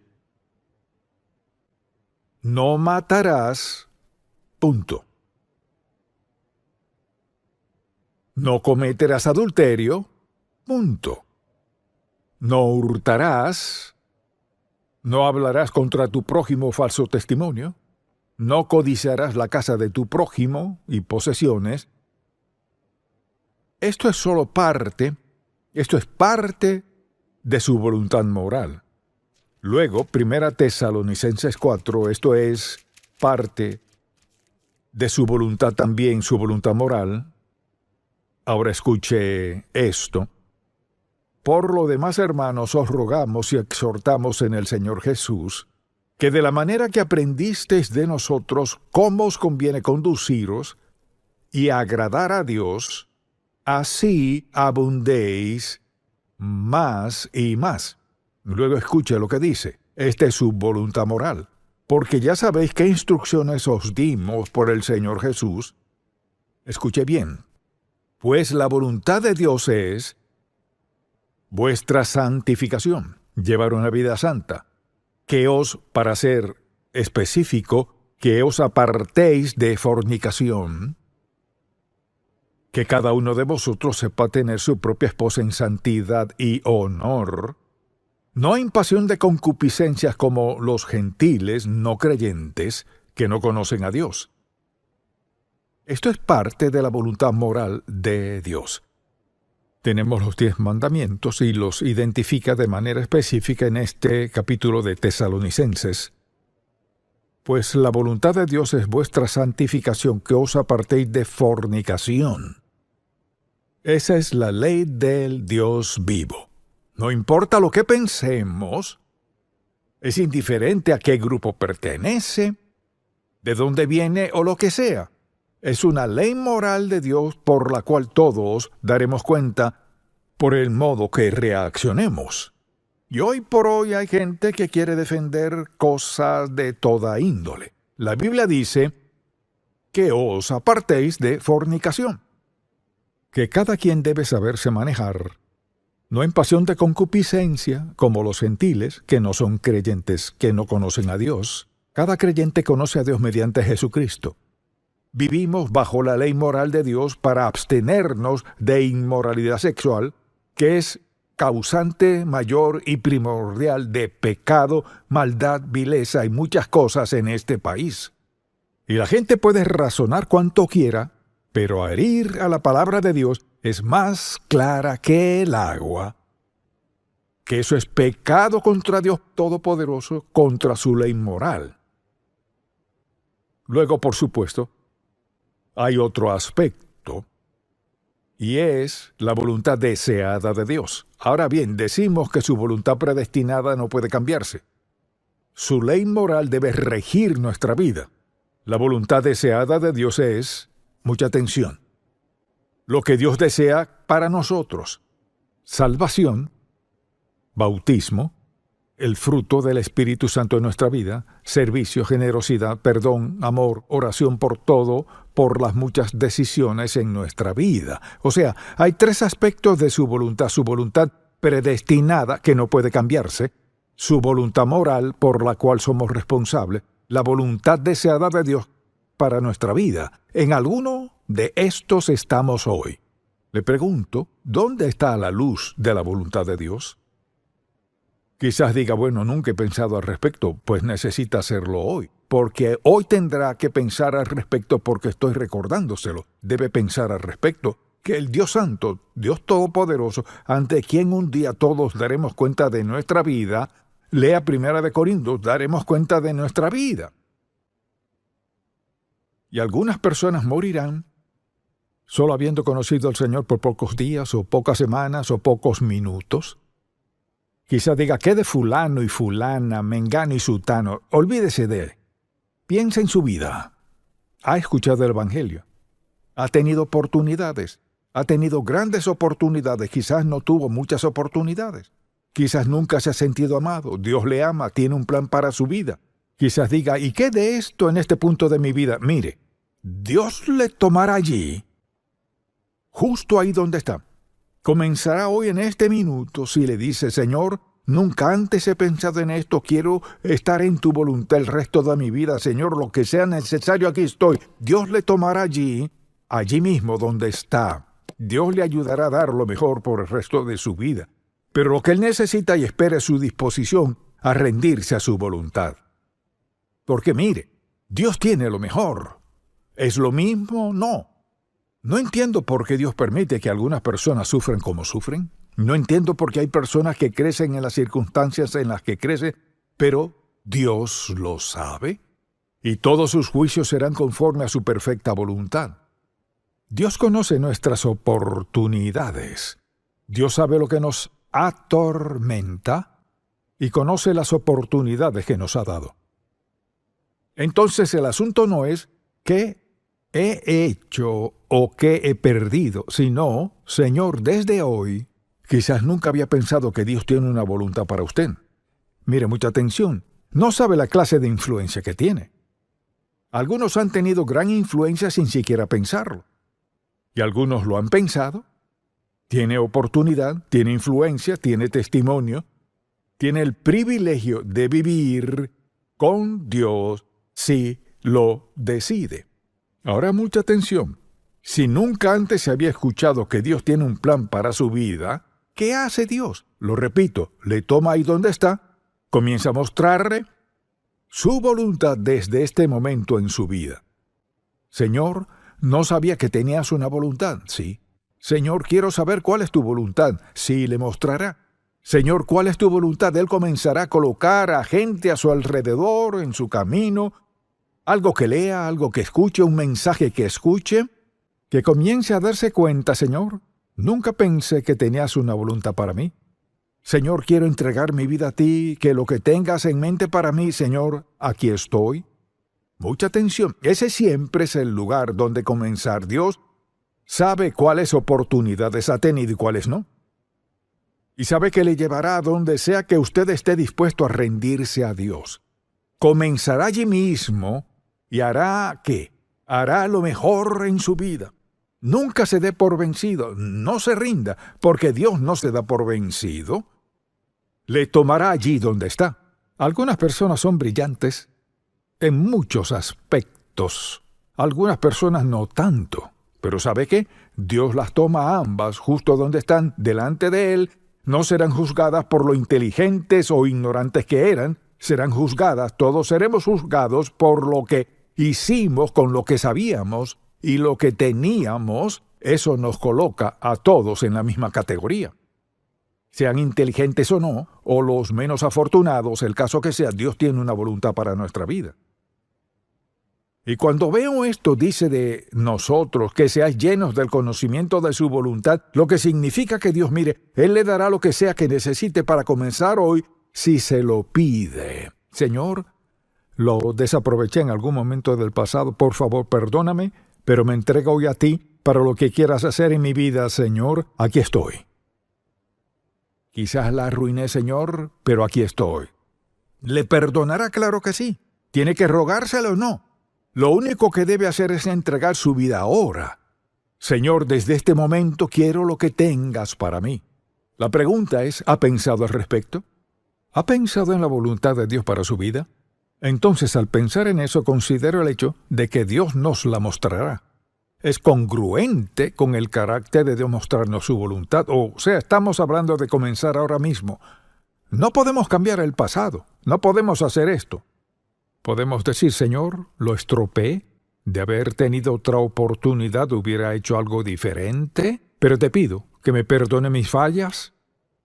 Speaker 3: No matarás, punto. No cometerás adulterio, punto. No hurtarás, no hablarás contra tu prójimo falso testimonio, no codiciarás la casa de tu prójimo y posesiones. Esto es parte de su voluntad moral. Luego, 1 Tesalonicenses 4, esto es parte de su voluntad también, su voluntad moral. Ahora escuche esto. Por lo demás, hermanos, os rogamos y exhortamos en el Señor Jesús, que de la manera que aprendisteis de nosotros cómo os conviene conduciros y agradar a Dios, así abundéis más y más. Luego escuche lo que dice. Esta es su voluntad moral. Porque ya sabéis qué instrucciones os dimos por el Señor Jesús. Escuche bien. Pues la voluntad de Dios es vuestra santificación, llevar una vida santa, para ser específico, que os apartéis de fornicación, que cada uno de vosotros sepa tener su propia esposa en santidad y honor, no en pasión de concupiscencias como los gentiles no creyentes que no conocen a Dios. Esto es parte de la voluntad moral de Dios. Tenemos los 10 mandamientos y los identifica de manera específica en este capítulo de Tesalonicenses. Pues la voluntad de Dios es vuestra santificación, que os apartéis de fornicación. Esa es la ley del Dios vivo. No importa lo que pensemos, es indiferente a qué grupo pertenece, de dónde viene o lo que sea. Es una ley moral de Dios por la cual todos daremos cuenta por el modo que reaccionemos. Y hoy por hoy hay gente que quiere defender cosas de toda índole. La Biblia dice que os apartéis de fornicación, que cada quien debe saberse manejar, no en pasión de concupiscencia, como los gentiles, que no son creyentes, que no conocen a Dios. Cada creyente conoce a Dios mediante Jesucristo. Vivimos bajo la ley moral de Dios para abstenernos de inmoralidad sexual, que es causante mayor y primordial de pecado, maldad, vileza y muchas cosas en este país. Y la gente puede razonar cuanto quiera, pero herir a la palabra de Dios es más clara que el agua. que eso es pecado contra Dios Todopoderoso, contra su ley moral. Luego, por supuesto, hay otro aspecto, y es la voluntad deseada de Dios. Ahora bien, decimos que su voluntad predestinada no puede cambiarse. Su ley moral debe regir nuestra vida. La voluntad deseada de Dios es, mucha atención, lo que Dios desea para nosotros: salvación, bautismo, el fruto del Espíritu Santo en nuestra vida, servicio, generosidad, perdón, amor, oración por todo, por las muchas decisiones en nuestra vida. O sea, hay tres aspectos de su voluntad predestinada, que no puede cambiarse, su voluntad moral, por la cual somos responsables, la voluntad deseada de Dios para nuestra vida. En alguno de estos estamos hoy. Le pregunto, ¿dónde está la luz de la voluntad de Dios? Quizás diga, bueno, nunca he pensado al respecto. Pues necesita hacerlo hoy, porque hoy tendrá que pensar al respecto, porque estoy recordándoselo. Debe pensar al respecto que el Dios Santo, Dios Todopoderoso, ante quien un día todos daremos cuenta de nuestra vida, lea 1 Corintios, daremos cuenta de nuestra vida. Y algunas personas morirán solo habiendo conocido al Señor por pocos días, o pocas semanas, o pocos minutos. Quizá diga, ¿qué de fulano y fulana, mengano y sutano? Olvídese de él. Piensa en su vida. Ha escuchado el Evangelio. Ha tenido oportunidades. Ha tenido grandes oportunidades. Quizás no tuvo muchas oportunidades. Quizás nunca se ha sentido amado. Dios le ama, tiene un plan para su vida. Quizás diga, ¿y qué de esto en este punto de mi vida? Mire, Dios le tomará allí, justo ahí donde está. Comenzará hoy en este minuto si le dice, Señor, nunca antes he pensado en esto, quiero estar en tu voluntad el resto de mi vida, Señor, lo que sea necesario, aquí estoy. Dios le tomará allí mismo donde está. Dios le ayudará a dar lo mejor por el resto de su vida. Pero lo que él necesita y espera es su disposición a rendirse a su voluntad. Porque mire, Dios tiene lo mejor. ¿Es lo mismo? No. No entiendo por qué Dios permite que algunas personas sufran como sufren. No entiendo por qué hay personas que crecen en las circunstancias en las que crecen, pero Dios lo sabe, y todos sus juicios serán conforme a su perfecta voluntad. Dios conoce nuestras oportunidades. Dios sabe lo que nos atormenta y conoce las oportunidades que nos ha dado. Entonces el asunto no es qué he hecho o qué he perdido, sino, Señor, desde hoy, quizás nunca había pensado que Dios tiene una voluntad para usted. Mire, mucha atención, no sabe la clase de influencia que tiene. Algunos han tenido gran influencia sin siquiera pensarlo. Y algunos lo han pensado. Tiene oportunidad, tiene influencia, tiene testimonio, tiene el privilegio de vivir con Dios si lo decide. Ahora mucha atención. Si nunca antes se había escuchado que Dios tiene un plan para su vida, ¿qué hace Dios? Lo repito, le toma ahí donde está, comienza a mostrarle su voluntad desde este momento en su vida. Señor, no sabía que tenías una voluntad, sí. Señor, quiero saber cuál es tu voluntad, sí, le mostrará. Señor, ¿cuál es tu voluntad? Él comenzará a colocar a gente a su alrededor, en su camino, algo que lea, algo que escuche, un mensaje que escuche, que comience a darse cuenta, Señor, nunca pensé que tenías una voluntad para mí. Señor, quiero entregar mi vida a ti, que lo que tengas en mente para mí, Señor, aquí estoy. Mucha atención, ese siempre es el lugar donde comenzar. Dios sabe cuáles oportunidades ha tenido y cuáles no. Y sabe que le llevará a donde sea que usted esté dispuesto a rendirse a Dios. Comenzará allí mismo y hará ¿qué? Hará lo mejor en su vida. Nunca se dé por vencido, no se rinda, porque Dios no se da por vencido. Le tomará allí donde está. Algunas personas son brillantes en muchos aspectos. Algunas personas no tanto. Pero ¿sabe qué? Dios las toma a ambas justo donde están, delante de Él. No serán juzgadas por lo inteligentes o ignorantes que eran. Serán juzgadas, todos seremos juzgados por lo que hicimos con lo que sabíamos y lo que teníamos. Eso nos coloca a todos en la misma categoría. sean inteligentes o no, o los menos afortunados, el caso que sea, Dios tiene una voluntad para nuestra vida. Y cuando veo esto, dice de nosotros, que seáis llenos del conocimiento de su voluntad, lo que significa que Dios, mire, Él le dará lo que sea que necesite para comenzar hoy, si se lo pide. Señor, lo desaproveché en algún momento del pasado, por favor, perdóname, pero me entrego hoy a ti para lo que quieras hacer en mi vida, Señor, aquí estoy. Quizás la arruiné, Señor, pero aquí estoy. ¿Le perdonará? Claro que sí. ¿Tiene que rogárselo o no? Lo único que debe hacer es entregar su vida ahora. Señor, desde este momento quiero lo que tengas para mí. La pregunta es, ¿ha pensado al respecto? ¿Ha pensado en la voluntad de Dios para su vida? Entonces, al pensar en eso, considero el hecho de que Dios nos la mostrará. Es congruente con el carácter de Dios mostrarnos su voluntad. O sea, estamos hablando de comenzar ahora mismo. No podemos cambiar el pasado. No podemos hacer esto. Podemos decir, Señor, lo estropeé. De haber tenido otra oportunidad hubiera hecho algo diferente. Pero te pido que me perdone mis fallas.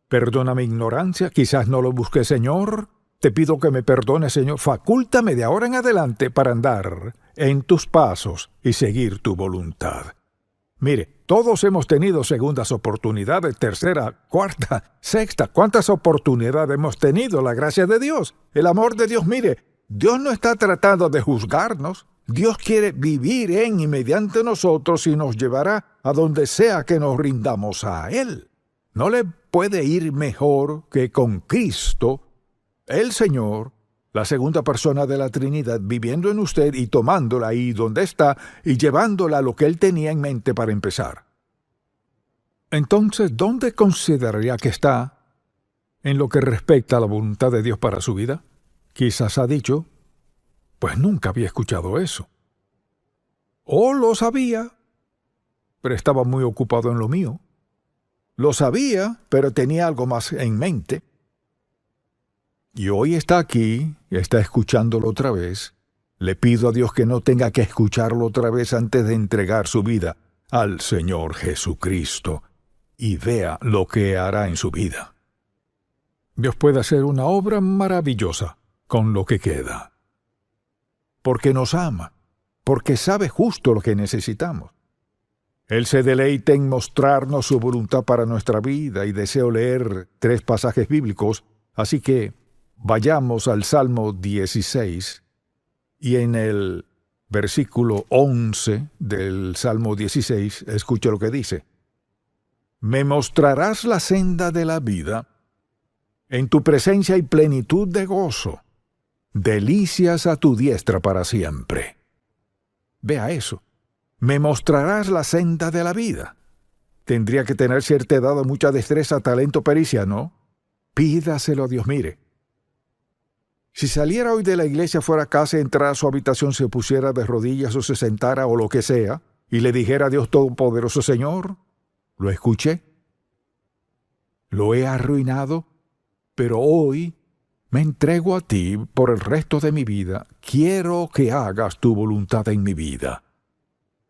Speaker 3: Perdona mi ignorancia. Quizás no lo busqué, Señor. Te pido que me perdone, Señor. Facúltame de ahora en adelante para andar en tus pasos y seguir tu voluntad. Mire, todos hemos tenido segundas oportunidades, tercera, cuarta, sexta. ¿Cuántas oportunidades hemos tenido? La gracia de Dios, el amor de Dios. Mire, Dios no está tratando de juzgarnos. Dios quiere vivir en y mediante nosotros y nos llevará a donde sea que nos rindamos a Él. No le puede ir mejor que con Cristo, el Señor, la segunda persona de la Trinidad, viviendo en usted y tomándola ahí donde está y llevándola a lo que Él tenía en mente para empezar. Entonces, ¿dónde consideraría que está en lo que respecta a la voluntad de Dios para su vida? Quizás ha dicho, pues nunca había escuchado eso. O lo sabía, pero estaba muy ocupado en lo mío. Lo sabía, pero tenía algo más en mente. Y hoy está aquí, está escuchándolo otra vez. Le pido a Dios que no tenga que escucharlo otra vez antes de entregar su vida al Señor Jesucristo y vea lo que hará en su vida. Dios puede hacer una obra maravillosa con lo que queda. Porque nos ama, porque sabe justo lo que necesitamos. Él se deleita en mostrarnos su voluntad para nuestra vida y deseo leer 3 pasajes bíblicos, así que vayamos al Salmo 16 y en el versículo 11 del Salmo 16, escuche lo que dice. Me mostrarás la senda de la vida, en tu presencia hay plenitud de gozo, delicias a tu diestra para siempre. Vea eso. Me mostrarás la senda de la vida. Tendría que tener cierta edad, mucha destreza, talento, pericia, ¿no? Pídaselo a Dios, mire. Si saliera hoy de la iglesia, fuera a casa, entrara a su habitación, se pusiera de rodillas o se sentara o lo que sea, y le dijera a Dios Todopoderoso, Señor, lo escuché, lo he arruinado, pero hoy me entrego a ti por el resto de mi vida. Quiero que hagas tu voluntad en mi vida.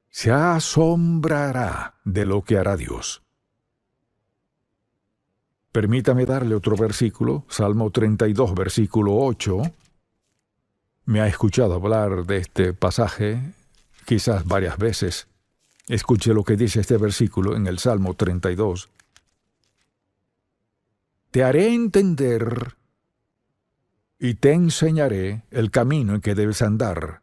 Speaker 3: Se asombrará de lo que hará Dios. Permítame darle otro versículo, Salmo 32, versículo 8. Me ha escuchado hablar de este pasaje quizás varias veces. Escuche lo que dice este versículo en el Salmo 32. Te haré entender y te enseñaré el camino en que debes andar.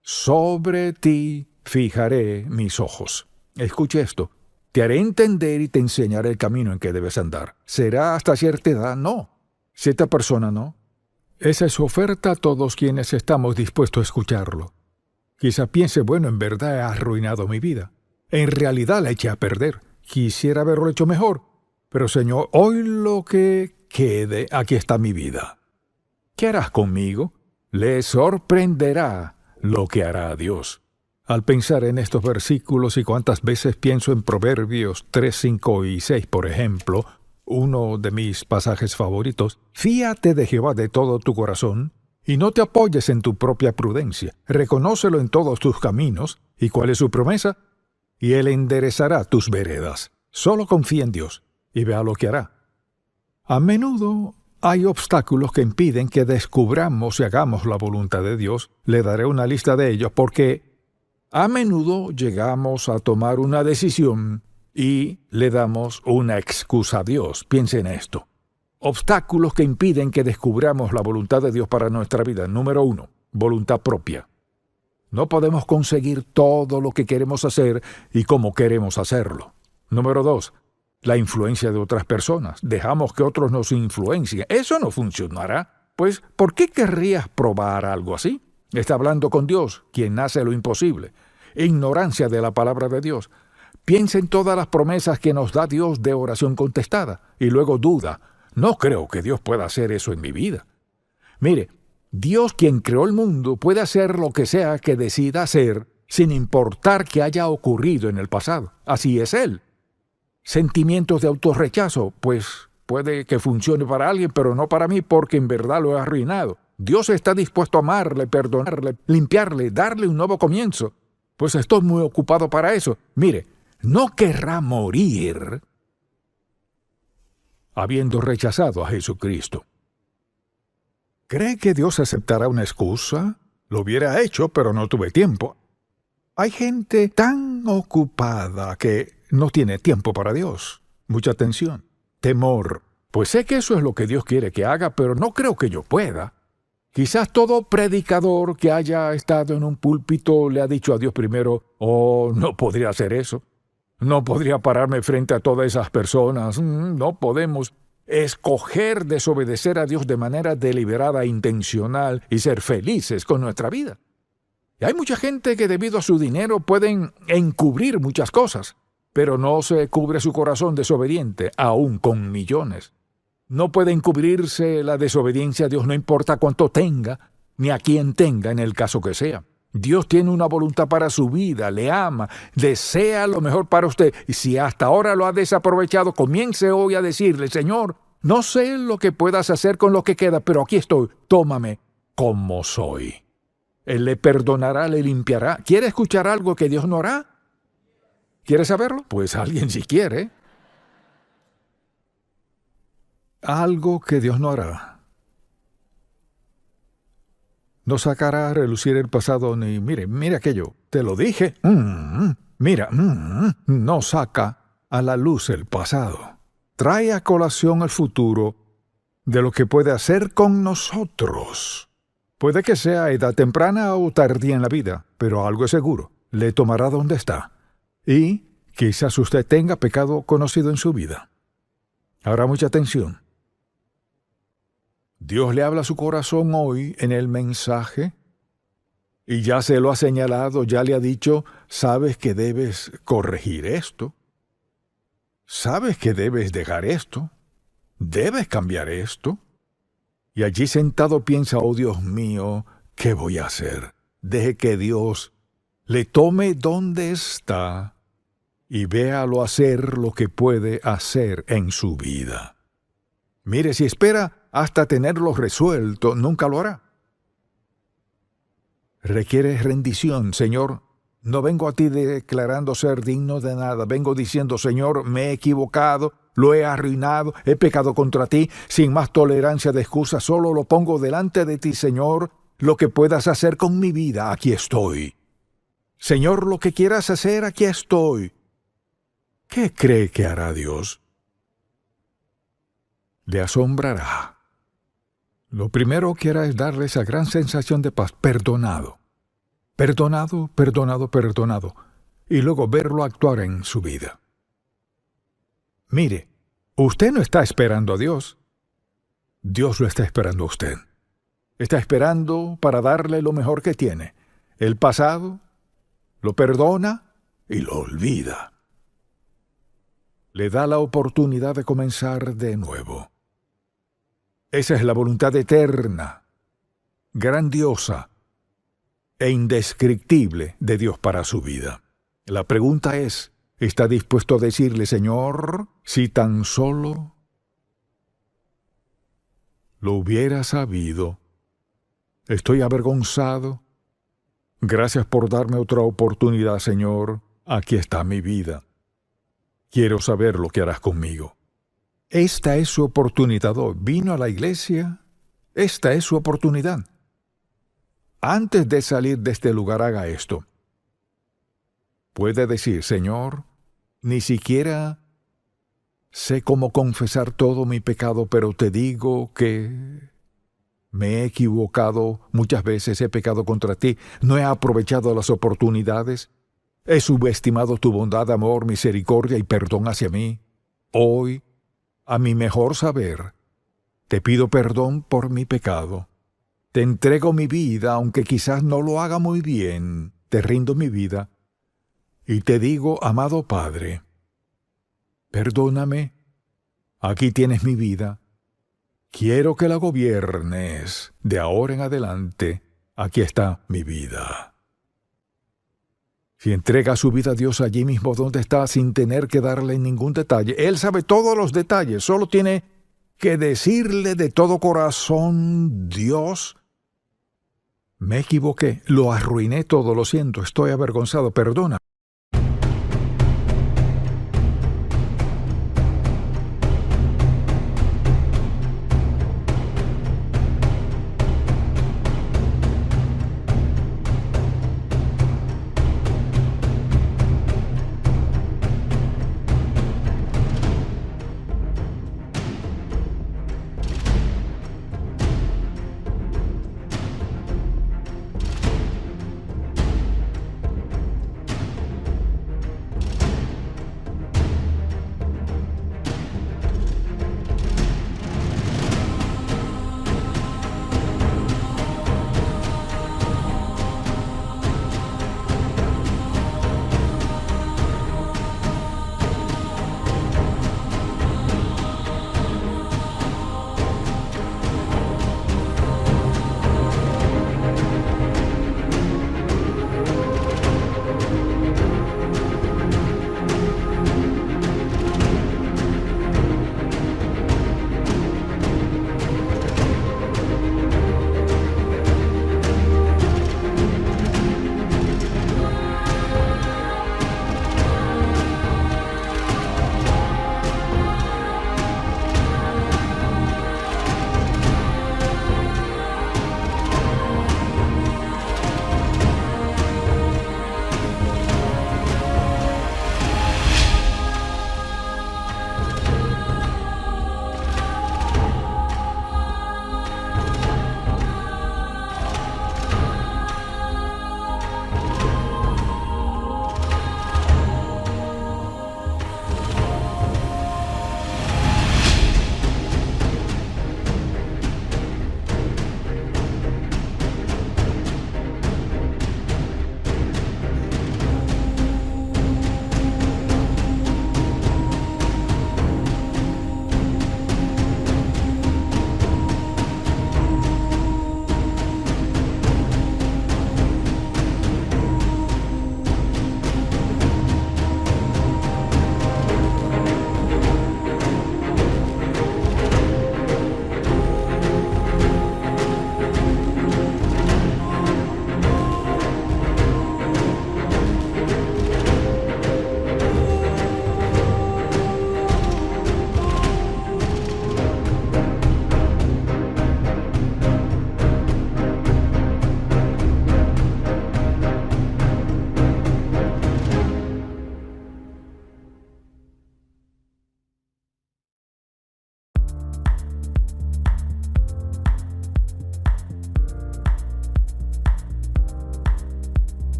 Speaker 3: Sobre ti fijaré mis ojos. Escuche esto. Te haré entender y te enseñaré el camino en que debes andar. ¿Será hasta cierta edad? No. Cierta persona, no. Esa es su oferta a todos quienes estamos dispuestos a escucharlo. Quizá piense, bueno, en verdad he arruinado mi vida. En realidad la eché a perder. Quisiera haberlo hecho mejor. Pero Señor, hoy lo que quede, aquí está mi vida. ¿Qué harás conmigo? Le sorprenderá lo que hará Dios. Al pensar en estos versículos y cuántas veces pienso en Proverbios 3, 5 y 6, por ejemplo, uno de mis pasajes favoritos, fíate de Jehová de todo tu corazón y no te apoyes en tu propia prudencia. Reconócelo en todos tus caminos. ¿Y cuál es su promesa? Y Él enderezará tus veredas. Solo confía en Dios y vea lo que hará. A menudo hay obstáculos que impiden que descubramos y hagamos la voluntad de Dios. Le daré una lista de ellos porque a menudo llegamos a tomar una decisión y le damos una excusa a Dios. Piensen en esto. Obstáculos que impiden que descubramos la voluntad de Dios para nuestra vida. Número 1, voluntad propia. No podemos conseguir todo lo que queremos hacer y cómo queremos hacerlo. Número 2, la influencia de otras personas. Dejamos que otros nos influencien. Eso no funcionará. Pues, ¿por qué querrías probar algo así? Está hablando con Dios, quien hace lo imposible. Ignorancia de la palabra de Dios. Piensa en todas las promesas que nos da Dios de oración contestada y luego duda. No creo que Dios pueda hacer eso en mi vida. Mire, Dios, quien creó el mundo, puede hacer lo que sea que decida hacer sin importar que haya ocurrido en el pasado. Así es Él. Sentimientos de autorrechazo, pues puede que funcione para alguien, pero no para mí porque en verdad lo he arruinado. Dios está dispuesto a amarle, perdonarle, limpiarle, darle un nuevo comienzo. Pues estoy muy ocupado para eso. Mire, no querrá morir habiendo rechazado a Jesucristo. ¿Cree que Dios aceptará una excusa? Lo hubiera hecho, pero no tuve tiempo. Hay gente tan ocupada que no tiene tiempo para Dios. Mucha atención. Temor. Pues sé que eso es lo que Dios quiere que haga, pero no creo que yo pueda. Quizás todo predicador que haya estado en un púlpito le ha dicho a Dios primero, oh, no podría hacer eso. No podría pararme frente a todas esas personas. No podemos escoger desobedecer a Dios de manera deliberada e intencional y ser felices con nuestra vida. Y hay mucha gente que debido a su dinero pueden encubrir muchas cosas, pero no se cubre su corazón desobediente, aún con millones. No puede encubrirse la desobediencia a Dios, no importa cuánto tenga, ni a quién tenga en el caso que sea. Dios tiene una voluntad para su vida, le ama, desea lo mejor para usted. Y si hasta ahora lo ha desaprovechado, comience hoy a decirle, Señor, no sé lo que puedas hacer con lo que queda, pero aquí estoy, tómame como soy. Él le perdonará, le limpiará. ¿Quiere escuchar algo que Dios no hará? ¿Quiere saberlo? Pues alguien si quiere. Algo que Dios no hará. No sacará a relucir el pasado ni, mire aquello, te lo dije. No saca a la luz el pasado. Trae a colación el futuro de lo que puede hacer con nosotros. Puede que sea a edad temprana o tardía en la vida, pero algo es seguro, le tomará donde está. Y quizás usted tenga pecado conocido en su vida. Ahora mucha atención. Dios le habla a su corazón hoy en el mensaje y ya se lo ha señalado, ya le ha dicho, sabes que debes corregir esto, sabes que debes dejar esto, debes cambiar esto. Y allí sentado piensa, oh Dios mío, ¿qué voy a hacer? Deje que Dios le tome donde está y véalo hacer lo que puede hacer en su vida. Mire, si espera hasta tenerlo resuelto, nunca lo hará. Requiere rendición, Señor. No vengo a ti declarando ser digno de nada. Vengo diciendo, Señor, me he equivocado, lo he arruinado, he pecado contra ti, sin más tolerancia de excusas. Solo lo pongo delante de ti, Señor. Lo que puedas hacer con mi vida, aquí estoy. Señor, lo que quieras hacer, aquí estoy. ¿Qué cree que hará Dios? Le asombrará. Lo primero que hará es darle esa gran sensación de paz, perdonado. Perdonado, perdonado, perdonado. Y luego verlo actuar en su vida. Mire, usted no está esperando a Dios. Dios lo está esperando a usted. Está esperando para darle lo mejor que tiene. El pasado, lo perdona y lo olvida. Le da la oportunidad de comenzar de nuevo. Esa es la voluntad eterna, grandiosa e indescriptible de Dios para su vida. La pregunta es, ¿está dispuesto a decirle, Señor, si tan solo lo hubiera sabido? Estoy avergonzado. Gracias por darme otra oportunidad, Señor. Aquí está mi vida. Quiero saber lo que harás conmigo. Esta es su oportunidad hoy. Vino a la iglesia. Esta es su oportunidad. Antes de salir de este lugar, haga esto. Puede decir, Señor, ni siquiera sé cómo confesar todo mi pecado, pero te digo que me he equivocado, muchas veces he pecado contra ti, no he aprovechado las oportunidades, he subestimado tu bondad, amor, misericordia y perdón hacia mí. Hoy, a mi mejor saber, te pido perdón por mi pecado. Te entrego mi vida, aunque quizás no lo haga muy bien, te rindo mi vida. Y te digo, amado Padre, perdóname, aquí tienes mi vida. Quiero que la gobiernes. De ahora en adelante, aquí está mi vida. Si entrega su vida a Dios allí mismo donde está, sin tener que darle ningún detalle, Él sabe todos los detalles, solo tiene que decirle de todo corazón, Dios, me equivoqué, lo arruiné todo, lo siento, estoy avergonzado, perdona.